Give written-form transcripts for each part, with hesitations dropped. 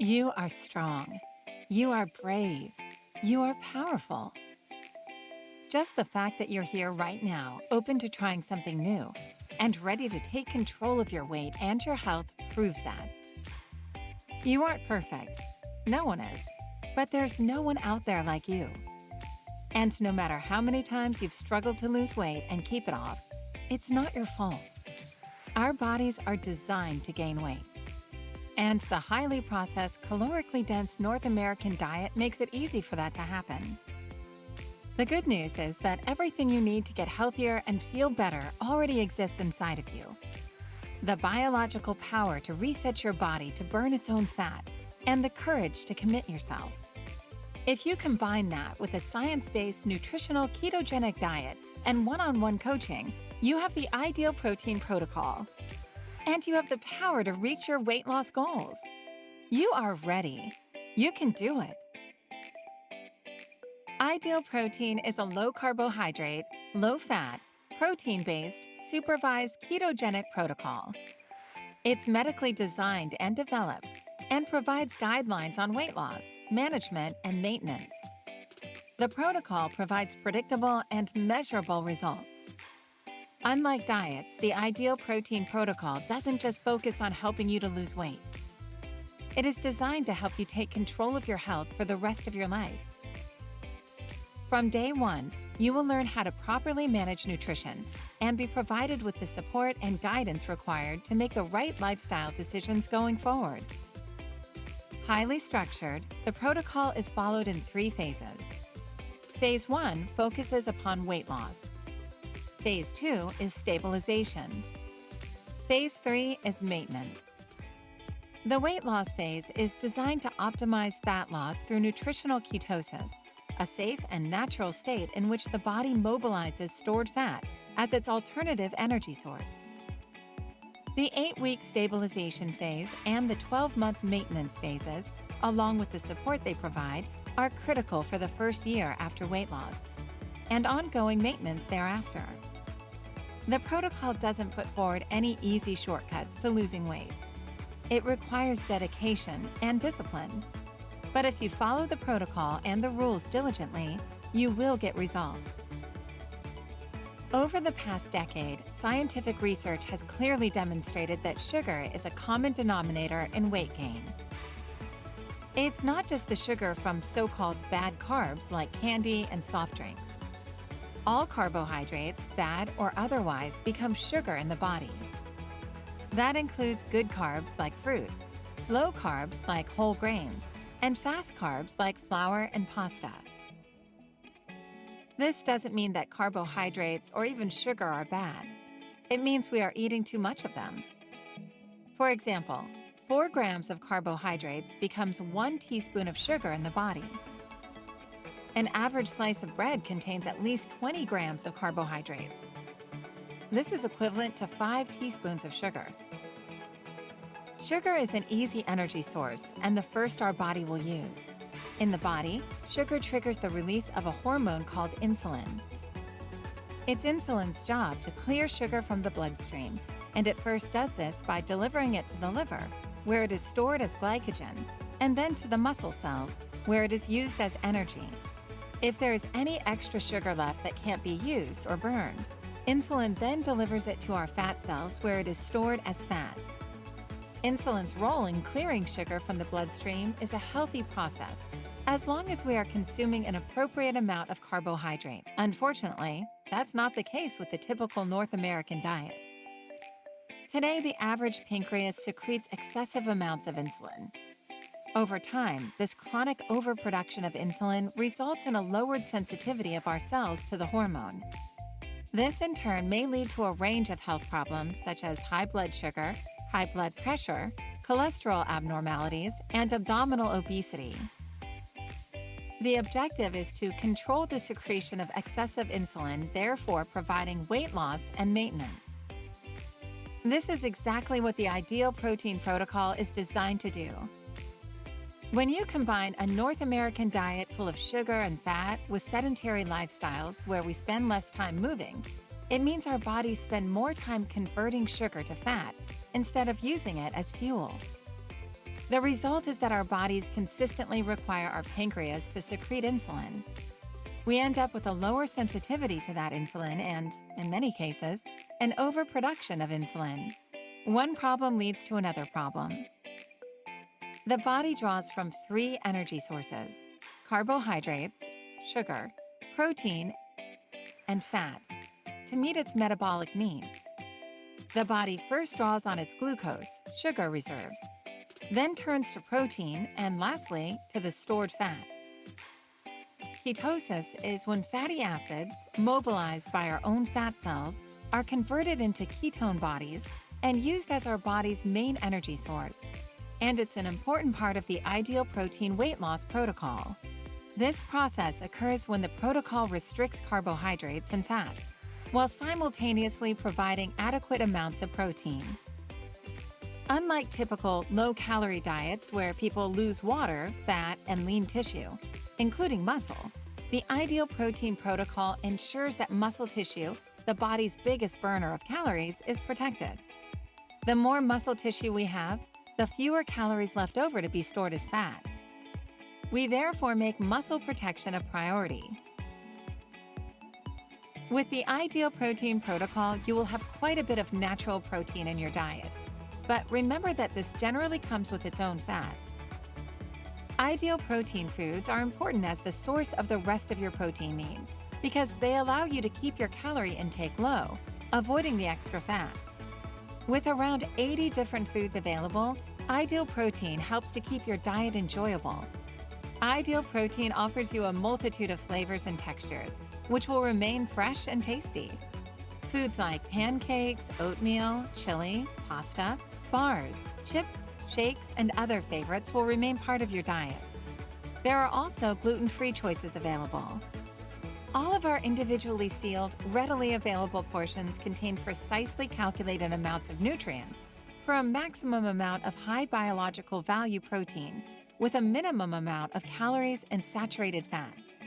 You are strong. You are brave. You are powerful. Just the fact that you're here right now, open to trying something new, and ready to take control of your weight and your health proves that. You aren't perfect. No one is. But there's no one out there like you. And no matter how many times you've struggled to lose weight and keep it off, it's not your fault. Our bodies are designed to gain weight. And the highly processed, calorically dense North American diet makes it easy for that to happen. The good news is that everything you need to get healthier and feel better already exists inside of you. The biological power to reset your body to burn its own fat, and the courage to commit yourself. If you combine that with a science-based nutritional ketogenic diet and one-on-one coaching, you have the ideal protein protocol. And you have the power to reach your weight loss goals. You are ready. You can do it. Ideal Protein is a low-carbohydrate, low-fat, protein-based, supervised ketogenic protocol. It's medically designed and developed and provides guidelines on weight loss, management, and maintenance. The protocol provides predictable and measurable results. Unlike diets, the Ideal Protein protocol doesn't just focus on helping you to lose weight. It is designed to help you take control of your health for the rest of your life. From day one, you will learn how to properly manage nutrition and be provided with the support and guidance required to make the right lifestyle decisions going forward. Highly structured, the protocol is followed in 3 phases. Phase 1 focuses upon weight loss. Phase 2 is stabilization. Phase 3 is maintenance. The weight loss phase is designed to optimize fat loss through nutritional ketosis, a safe and natural state in which the body mobilizes stored fat as its alternative energy source. The 8-week stabilization phase and the 12-month maintenance phases, along with the support they provide, are critical for the first year after weight loss and ongoing maintenance thereafter. The protocol doesn't put forward any easy shortcuts to losing weight. It requires dedication and discipline. But if you follow the protocol and the rules diligently, you will get results. Over the past decade, scientific research has clearly demonstrated that sugar is a common denominator in weight gain. It's not just the sugar from so-called bad carbs like candy and soft drinks. All carbohydrates, bad or otherwise, become sugar in the body. That includes good carbs like fruit, slow carbs like whole grains, and fast carbs like flour and pasta. This doesn't mean that carbohydrates or even sugar are bad. It means we are eating too much of them. For example, 4 grams of carbohydrates becomes 1 teaspoon of sugar in the body. An average slice of bread contains at least 20 grams of carbohydrates. This is equivalent to 5 teaspoons of sugar. Sugar is an easy energy source and the first our body will use. In the body, sugar triggers the release of a hormone called insulin. It's insulin's job to clear sugar from the bloodstream, and it first does this by delivering it to the liver, where it is stored as glycogen, and then to the muscle cells, where it is used as energy. If there is any extra sugar left that can't be used or burned, insulin then delivers it to our fat cells where it is stored as fat. Insulin's role in clearing sugar from the bloodstream is a healthy process, as long as we are consuming an appropriate amount of carbohydrate. Unfortunately, that's not the case with the typical North American diet. Today, the average pancreas secretes excessive amounts of insulin. Over time, this chronic overproduction of insulin results in a lowered sensitivity of our cells to the hormone. This, in turn, may lead to a range of health problems such as high blood sugar, high blood pressure, cholesterol abnormalities, and abdominal obesity. The objective is to control the secretion of excessive insulin, therefore providing weight loss and maintenance. This is exactly what the Ideal Protein protocol is designed to do. When you combine a North American diet full of sugar and fat with sedentary lifestyles where we spend less time moving, it means our bodies spend more time converting sugar to fat instead of using it as fuel. The result is that our bodies consistently require our pancreas to secrete insulin. We end up with a lower sensitivity to that insulin and, in many cases, an overproduction of insulin. One problem leads to another problem. The body draws from 3 energy sources: carbohydrates, sugar, protein, and fat, to meet its metabolic needs. The body first draws on its glucose, sugar reserves, then turns to protein, and lastly, to the stored fat. Ketosis is when fatty acids, mobilized by our own fat cells, are converted into ketone bodies and used as our body's main energy source. And it's an important part of the ideal protein weight loss protocol. This process occurs when the protocol restricts carbohydrates and fats, while simultaneously providing adequate amounts of protein. Unlike typical low-calorie diets where people lose water, fat, and lean tissue, including muscle, the ideal protein protocol ensures that muscle tissue, the body's biggest burner of calories, is protected. The more muscle tissue we have, the fewer calories left over to be stored as fat. We therefore make muscle protection a priority. With the ideal protein protocol, you will have quite a bit of natural protein in your diet. But remember that this generally comes with its own fat. Ideal protein foods are important as the source of the rest of your protein needs because they allow you to keep your calorie intake low, avoiding the extra fat. With around 80 different foods available, Ideal Protein helps to keep your diet enjoyable. Ideal Protein offers you a multitude of flavors and textures, which will remain fresh and tasty. Foods like pancakes, oatmeal, chili, pasta, bars, chips, shakes, and other favorites will remain part of your diet. There are also gluten-free choices available. All of our individually sealed, readily available portions contain precisely calculated amounts of nutrients for a maximum amount of high biological value protein with a minimum amount of calories and saturated fats.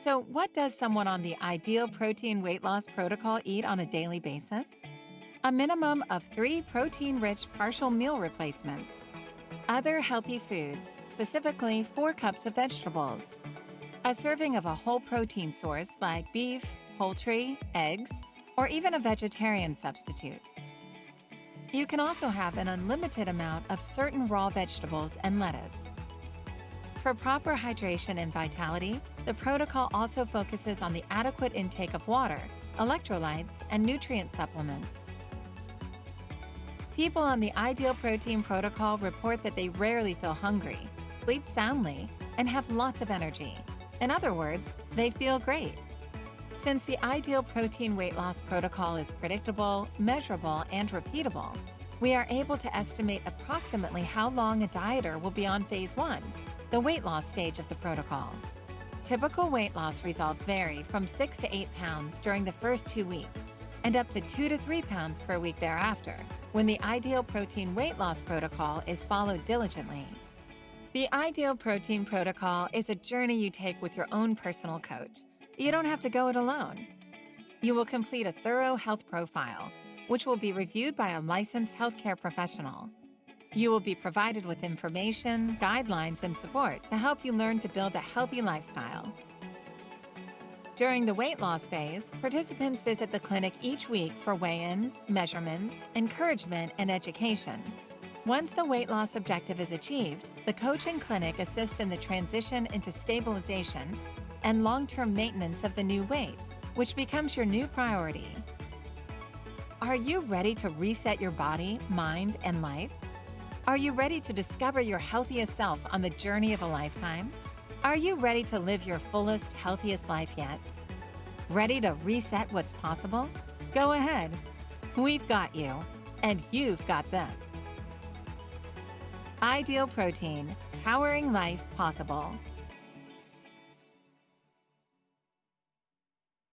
So, what does someone on the Ideal Protein Weight Loss Protocol eat on a daily basis? A minimum of 3 protein-rich partial meal replacements. Other healthy foods, specifically 4 cups of vegetables. A serving of a whole protein source like beef, poultry, eggs, or even a vegetarian substitute. You can also have an unlimited amount of certain raw vegetables and lettuce. For proper hydration and vitality, the protocol also focuses on the adequate intake of water, electrolytes, and nutrient supplements. People on the Ideal Protein Protocol report that they rarely feel hungry, sleep soundly, and have lots of energy. In other words, they feel great. Since the Ideal Protein Weight Loss Protocol is predictable, measurable, and repeatable, we are able to estimate approximately how long a dieter will be on Phase 1, the weight loss stage of the protocol. Typical weight loss results vary from 6 to 8 pounds during the first 2 weeks and up to 2 to 3 pounds per week thereafter when the Ideal Protein Weight Loss Protocol is followed diligently. The Ideal Protein Protocol is a journey you take with your own personal coach. You don't have to go it alone. You will complete a thorough health profile, which will be reviewed by a licensed healthcare professional. You will be provided with information, guidelines, and support to help you learn to build a healthy lifestyle. During the weight loss phase, participants visit the clinic each week for weigh-ins, measurements, encouragement, and education. Once the weight loss objective is achieved, the coach and clinic assist in the transition into stabilization and long-term maintenance of the new weight, which becomes your new priority. Are you ready to reset your body, mind, and life? Are you ready to discover your healthiest self on the journey of a lifetime? Are you ready to live your fullest, healthiest life yet? Ready to reset what's possible? Go ahead. We've got you, and you've got this. Ideal Protein, powering life possible.